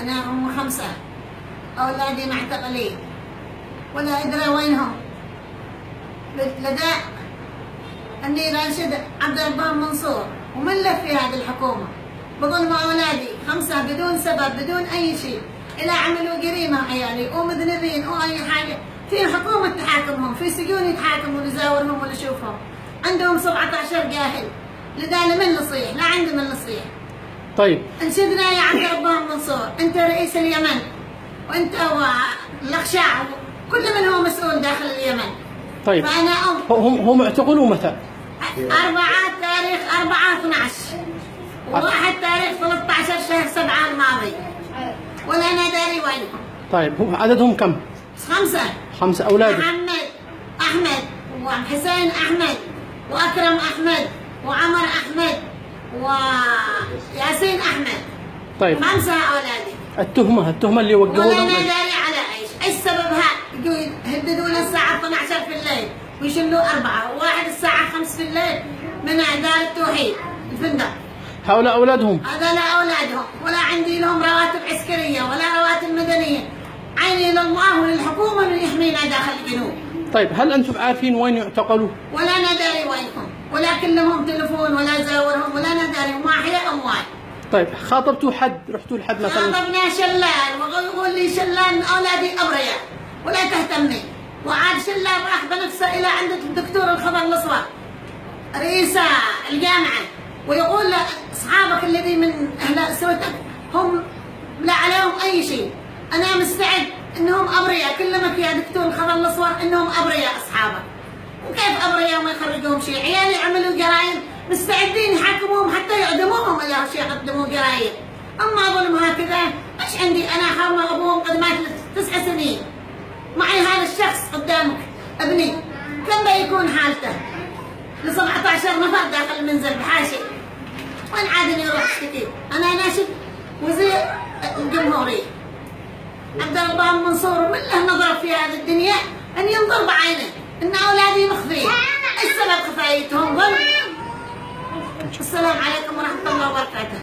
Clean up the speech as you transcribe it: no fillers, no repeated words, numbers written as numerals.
أنا أم 5، أولادي معتقلين ولا أدري وينهم. لدى النير راشد عبد الربان منصور وملف في هذه الحكومة بظلم أولادي 5 بدون سبب بدون أي شيء، إلى عملوا جريمة عيالي ومذنبين وأي حاجة، في حكومة تحاكمهم، في سجون يتحاكموا نزاورهم ولا نشوفهم، عندهم 17 جاهل. لذا من نصيح؟ لا عندي من نصيح. طيب انشدنا يا عبد الربان منصور، أنت رئيس اليمن وأنت والأخشاع كل من هو مسؤول داخل اليمن. طيب فأنا هم اعتقلوا متى؟ 4 تاريخ 4/12 و1 تاريخ 13 شهر 7 الماضي، ولا أنا داري وينهم. طيب هم عددهم كم؟ 5. 5 أولاد. محمد أحمد وحسين أحمد وأكرم أحمد وعمر أحمد وياسين أحمد. طيب 5 أولادي. التهمة اللي وجهوا ولا لهم أنا داري على إيش سببها؟ يهددون الساعة 12 في الليل ويشلوا 4، وواحد الساعة 5 في الليل من دار التوحيد الفندق. هؤلاء أولادهم؟ هذا لا أولادهم، ولا عندي لهم رواتب عسكرية ولا رواتب مدنية. عيني لله وللحكومة من يحمينا داخل الجنوب. طيب هل أنتم عارفين وين يعتقلوا؟ ولا أنا داري وينهم، ولا كلمهم تلفون ولا زاورهم، ولا أنا داري، وما أحياء أموال. طيب خاطبتوا حد؟ رحتوا لحد مثلا؟ خاطبنا شلال ويقول لي شلال أولادي أبرياء ولا تهتمني، وعاد شلال راح بنفسه إلى عند الدكتور الخضر الأصفر رئيس الجامعة، ويقول أصحابك الذي من أهل سوتك هم لا عليهم أي شيء، أنا مستعد إنهم أبرياء، كلمك يا دكتور الخضر الأصفر إنهم أبرياء أصحابك. وكيف أبرياء وما يخرجوهم شيء؟ عيالي عملوا جرائم مستعدين يحاكموهم حتى يعدموهم ولا شيء يقدموا جرائم. أما ظلم هكذا إيش عندي أنا؟ حرمة أبوهم قد مات 9 سنين، معي هذا الشخص قدامك ابني كم بيكون حالته؟ ل 17 نفر داخل المنزل بحاشي، وين عاد يروح يشتكي؟ أنا ناشد وزير الجمهورية عبد الربان منصور من له نظر في هذه الدنيا أن ينظر بعينه إن أولادي مخفيين. إيش سبب خفايتهم؟ السلام عليكم ورحمة الله وبركاته.